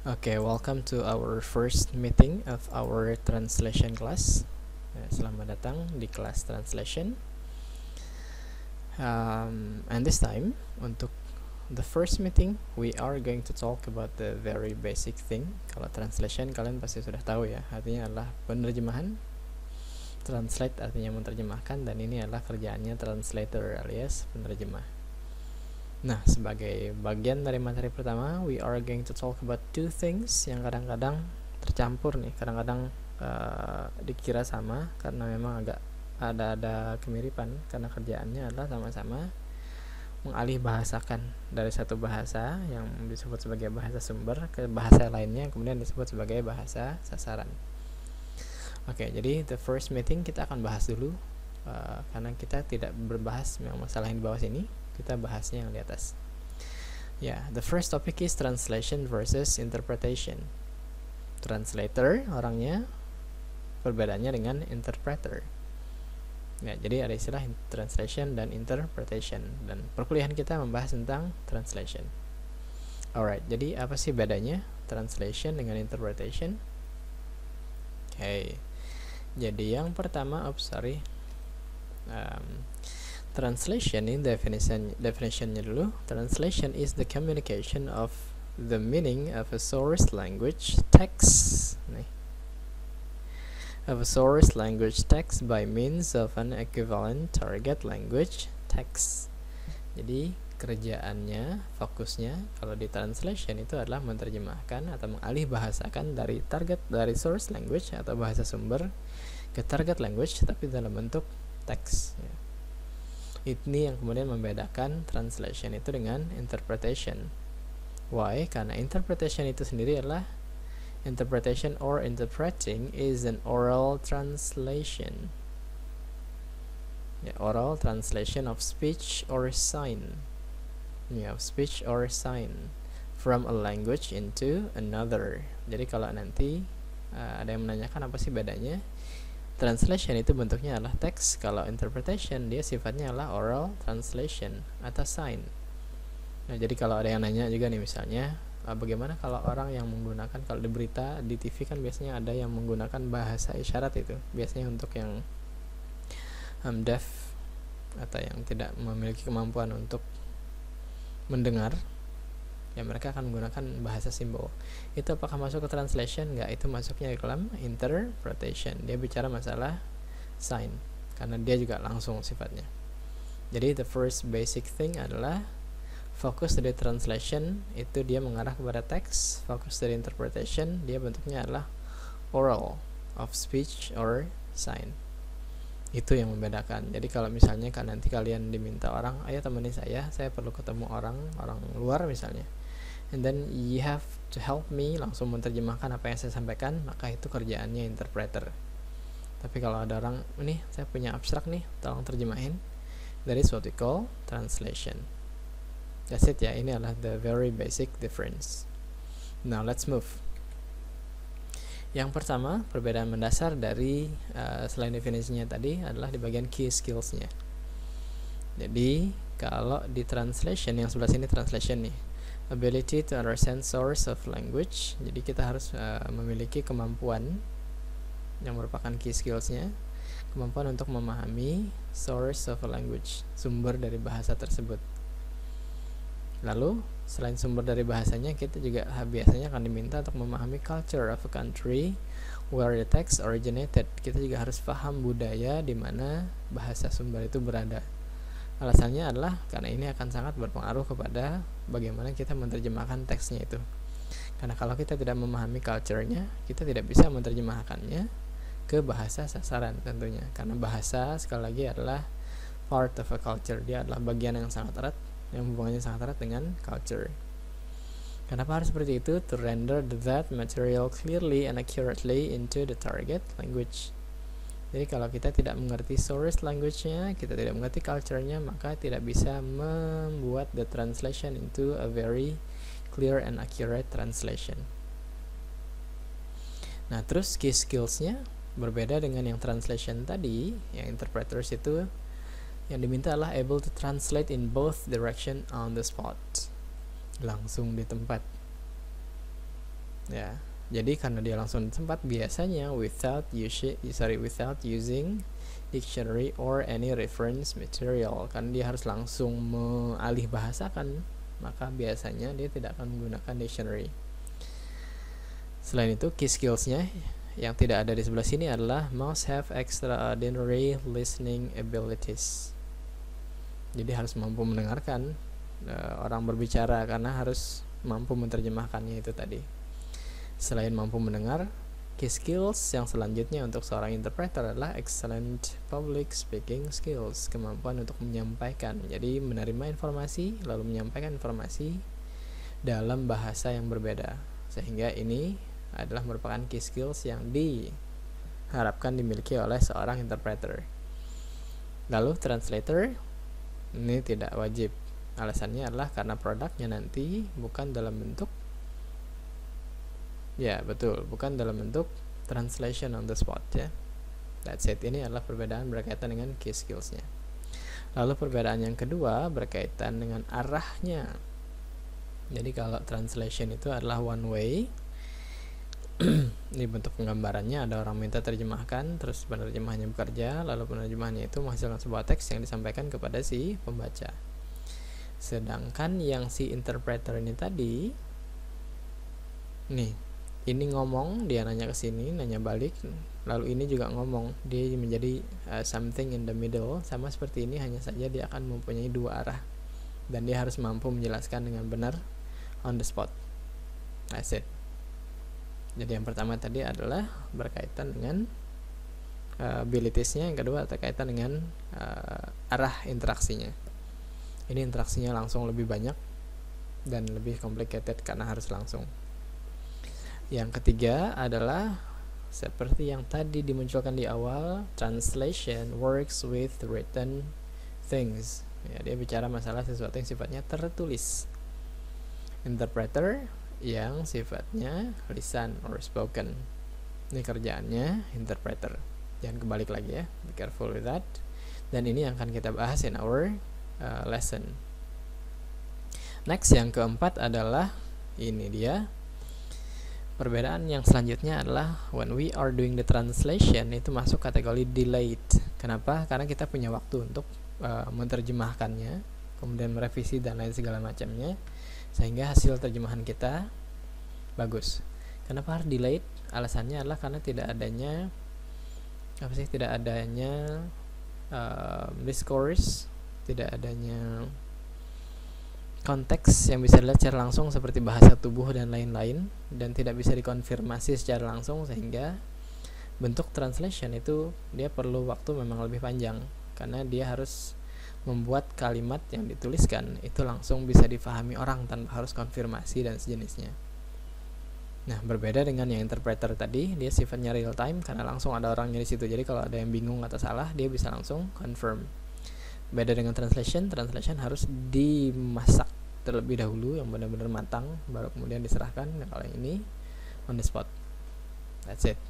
Okay, welcome to our first meeting of our translation class. Selamat datang di kelas translation. And this time, untuk the first meeting, we are going to talk about the very basic thing. Kalau translation, kalian pasti sudah tahu ya, artinya adalah penerjemahan. Translate artinya menerjemahkan, dan ini adalah kerjaannya translator alias penerjemah. Nah, sebagai bagian dari materi pertama, we are going to talk about two things yang kadang-kadang tercampur nih, kadang-kadang dikira sama karena memang agak ada kemiripan karena kerjaannya adalah sama-sama mengalih bahasakan dari satu bahasa yang disebut sebagai bahasa sumber ke bahasa lainnya yang kemudian disebut sebagai bahasa sasaran. Oke, jadi the first meeting kita akan bahas dulu karena kita tidak berbahas memang masalah yang di bawah sini, kita bahasnya yang di atas. The first topic is translation versus interpretation. Translator orangnya, perbedaannya dengan interpreter. Jadi ada istilah translation dan interpretation, dan perkuliahan kita membahas tentang translation. Alright, jadi apa sih bedanya translation dengan interpretation? Jadi yang pertama, translation ini definitionnya dulu. Translation is the communication of the meaning of a source language text by means of an equivalent target language text. Jadi kerjaannya, fokusnya kalau di translation itu adalah menerjemahkan atau mengalih bahasakan dari source language atau bahasa sumber ke target language tapi dalam bentuk teks. Ini yang kemudian membedakan translation itu dengan interpretation. Why? Karena interpretation itu sendiri adalah interpretation or interpreting is an oral translation. Oral translation of speech or sign. Speech or sign from a language into another. Jadi kalau nanti ada yang menanyakan apa sih bedanya, translation itu bentuknya adalah teks, kalau interpretation dia sifatnya adalah oral translation atau sign. Jadi kalau ada yang nanya juga nih misalnya, bagaimana kalau orang yang menggunakan, kalau di berita di TV kan biasanya ada yang menggunakan bahasa isyarat, itu biasanya untuk yang deaf atau yang tidak memiliki kemampuan untuk mendengar, mereka akan menggunakan bahasa simbol. Itu apakah masuk ke translation? Enggak, itu masuknya ke dalam interpretation. Dia bicara masalah sign karena dia juga langsung sifatnya. Jadi the first basic thing adalah fokus dari translation itu dia mengarah kepada teks, fokus dari interpretation dia bentuknya adalah oral of speech or sign. Itu yang membedakan. Jadi kalau misalnya nanti kalian diminta orang, ayo temani saya perlu ketemu orang luar misalnya, and then you have to help me, langsung menerjemahkan apa yang saya sampaikan, maka itu kerjaannya interpreter. Tapi kalau ada orang, ini saya punya abstrak nih, tolong terjemahin, that is what we call translation. That's it ya, ini adalah the very basic difference. Now let's move. Yang pertama, perbedaan mendasar dari selain definisinya tadi adalah di bagian key skills-nya. Jadi kalau di translation, yang sebelah sini translation nih, ability to understand source of language. Jadi kita harus memiliki kemampuan yang merupakan key skills-nya, kemampuan untuk memahami source of a language, sumber dari bahasa tersebut. Lalu selain sumber dari bahasanya, kita juga biasanya akan diminta untuk memahami culture of a country where the text originated. Kita juga harus paham budaya di mana bahasa sumber itu berada. Alasannya adalah karena ini akan sangat berpengaruh kepada bagaimana kita menerjemahkan teksnya itu. Karena kalau kita tidak memahami culture-nya, kita tidak bisa menerjemahkannya ke bahasa sasaran tentunya. Karena bahasa sekali lagi adalah part of a culture, dia adalah bagian yang sangat erat, yang hubungannya sangat erat dengan culture. Kenapa harus seperti itu? To render that material clearly and accurately into the target language. Jadi kalau kita tidak mengerti source language-nya, kita tidak mengerti culture-nya, maka tidak bisa membuat the translation into a very clear and accurate translation. Nah, terus key skills-nya berbeda dengan yang translation tadi, yang interpreters itu yang diminta adalah able to translate in both direction on the spot, langsung di tempat. Ya, jadi karena dia langsung di tempat, biasanya without using dictionary or any reference material, kan dia harus langsung mengalih bahasakan, maka biasanya dia tidak akan menggunakan dictionary. Selain itu, key skills-nya yang tidak ada di sebelah sini adalah must have extraordinary listening abilities. Jadi harus mampu mendengarkan orang berbicara, karena harus mampu menerjemahkannya itu tadi. Selain mampu mendengar, key skills yang selanjutnya untuk seorang interpreter adalah excellent public speaking skills, kemampuan untuk menyampaikan. Jadi menerima informasi lalu menyampaikan informasi dalam bahasa yang berbeda. Sehingga ini adalah merupakan key skills yang diharapkan dimiliki oleh seorang interpreter. Lalu translator ini tidak wajib. Alasannya adalah karena produknya nanti bukan dalam bentuk, ya betul, bukan dalam bentuk translation on the spot ya. That's it. Ini adalah perbedaan berkaitan dengan key skills-nya. Lalu perbedaan yang kedua berkaitan dengan arahnya. Jadi kalau translation itu adalah one way. Ini bentuk penggambarannya, ada orang minta terjemahkan, terus penerjemahnya bekerja, lalu penerjemahnya itu menghasilkan sebuah teks yang disampaikan kepada si pembaca. Sedangkan yang si interpreter ini tadi, nih, ini ngomong, dia nanya ke sini, nanya balik, lalu ini juga ngomong, dia menjadi something in the middle, sama seperti ini, hanya saja dia akan mempunyai dua arah, dan dia harus mampu menjelaskan dengan benar on the spot. That's it. Jadi yang pertama tadi adalah berkaitan dengan abilities-nya, yang kedua terkaitan dengan arah interaksinya. Ini interaksinya langsung lebih banyak dan lebih complicated karena harus langsung. Yang ketiga adalah seperti yang tadi dimunculkan di awal, translation works with written things. Ya, dia bicara masalah sesuatu yang sifatnya tertulis. Interpreter yang sifatnya lisan or spoken. Ini kerjaannya interpreter. Jangan kebalik lagi ya. Be careful with that. Dan ini yang akan kita bahas in our lesson. Next, yang keempat adalah ini dia. Perbedaan yang selanjutnya adalah when we are doing the translation, itu masuk kategori delayed. Kenapa? Karena kita punya waktu untuk menerjemahkannya, kemudian merevisi dan lain segala macamnya, sehingga hasil terjemahan kita bagus. Kenapa harus delayed? Alasannya adalah karena tidak adanya discourse, tidak adanya konteks yang bisa dilihat secara langsung seperti bahasa tubuh dan lain-lain, dan tidak bisa dikonfirmasi secara langsung, sehingga bentuk translation itu dia perlu waktu memang lebih panjang, karena dia harus membuat kalimat yang dituliskan itu langsung bisa difahami orang tanpa harus konfirmasi dan sejenisnya. Nah, berbeda dengan yang interpreter tadi, dia sifatnya real time karena langsung ada orangnya di situ. Jadi kalau ada yang bingung atau salah, dia bisa langsung confirm. Beda dengan translation harus dimasak terlebih dahulu yang benar-benar matang, baru kemudian diserahkan. Nah, kalau yang ini on the spot. That's it.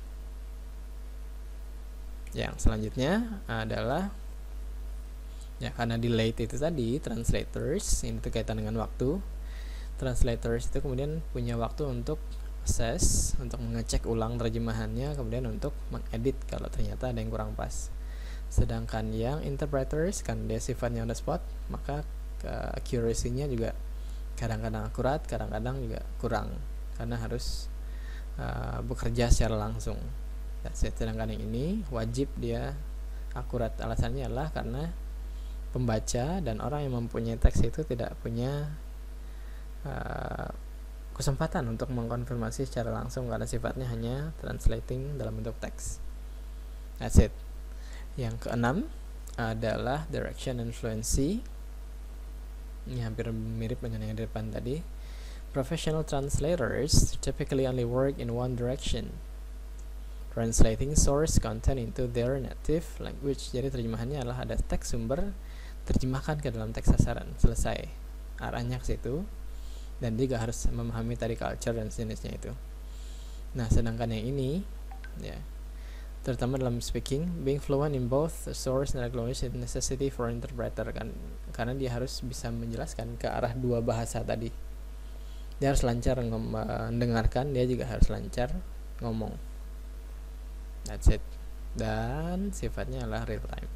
Yang selanjutnya adalah ya, karena delayed itu tadi, translators ini berkaitan dengan waktu. Translators itu kemudian punya waktu untuk assess, untuk mengecek ulang terjemahannya, kemudian untuk mengedit kalau ternyata ada yang kurang pas. Sedangkan yang interpreters kan dia sifatnya on the spot, maka accuracy-nya juga kadang-kadang akurat, kadang-kadang juga kurang karena harus bekerja secara langsung. That's it. Sedangkan yang ini wajib dia akurat. Alasannya adalah karena pembaca dan orang yang mempunyai teks itu tidak punya kesempatan untuk mengkonfirmasi secara langsung karena sifatnya hanya translating dalam bentuk teks. That's it. Yang keenam adalah direction and fluency. Ini hampir mirip dengan yang di depan tadi. Professional translators typically only work in one direction, translating source content into their native language. Jadi terjemahannya adalah ada teks sumber, terjemahkan ke dalam teks sasaran, selesai. Arahnya ke situ. Dan juga harus memahami tadi culture dan jenisnya itu. Nah, sedangkan yang ini ya, terutama dalam speaking, being fluent in both the source and language is necessity for interpreter kan, karena dia harus bisa menjelaskan ke arah dua bahasa tadi, Dia harus lancar mendengarkan, dia juga harus lancar ngomong. That's it. Dan sifatnya adalah real time.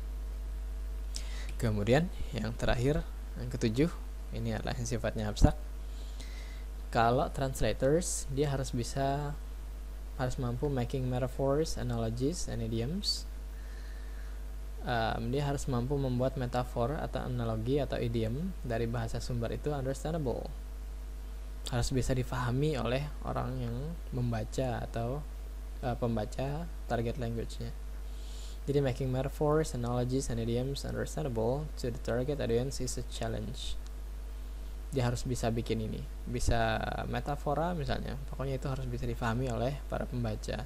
Kemudian yang terakhir, yang ketujuh, ini adalah yang sifatnya abstrak. Kalau translators, dia harus mampu making metaphors, analogies, and idioms. Dia harus mampu membuat metafor atau analogi atau idiom dari bahasa sumber itu understandable. Harus bisa difahami oleh orang yang membaca atau pembaca target language-nya. Jadi making metaphors, analogies, and idioms understandable to the target audience is a challenge. Dia harus bisa bikin ini, bisa metafora misalnya, pokoknya itu harus bisa difahami oleh para pembaca.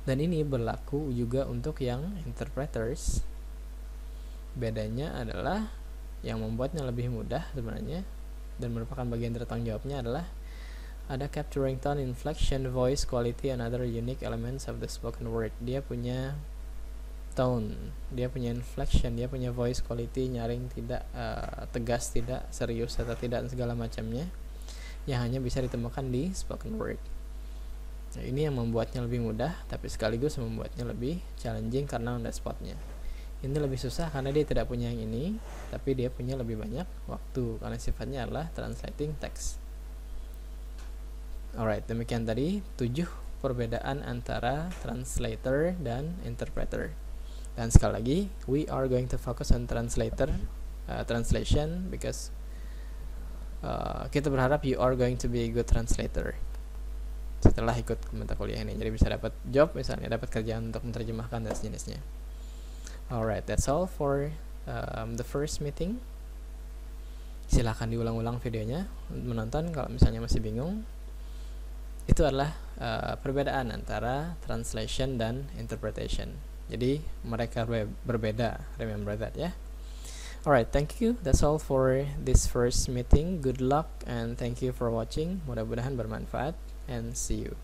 Dan ini berlaku juga untuk yang interpreters. Bedanya adalah yang membuatnya lebih mudah sebenarnya dan merupakan bagian dari tanggung jawabnya adalah ada capturing tone, inflection, voice, quality, and other unique elements of the spoken word. Dia punya tone, dia punya inflection, dia punya voice quality, nyaring tidak tegas, tidak serius atau tidak segala macamnya yang hanya bisa ditemukan di spoken word. Nah, ini yang membuatnya lebih mudah, tapi sekaligus membuatnya lebih challenging karena on the spotnya. Ini lebih susah karena dia tidak punya yang ini, tapi dia punya lebih banyak waktu karena sifatnya adalah translating text. Alright, demikian tadi 7 perbedaan antara translator dan interpreter. Dan sekali lagi, we are going to focus on translation because kita berharap you are going to be a good translator setelah ikut mata kuliah ini, jadi bisa dapat job misalnya, dapat kerjaan untuk menerjemahkan dan sejenisnya. Alright, that's all for the first meeting. Silahkan diulang-ulang videonya menonton kalau misalnya masih bingung. Itu adalah perbedaan antara translation dan interpretation. Jadi mereka berbeda, remember that ya. Alright, thank you. That's all for this first meeting. Good luck and thank you for watching. Mudah-mudahan bermanfaat and see you.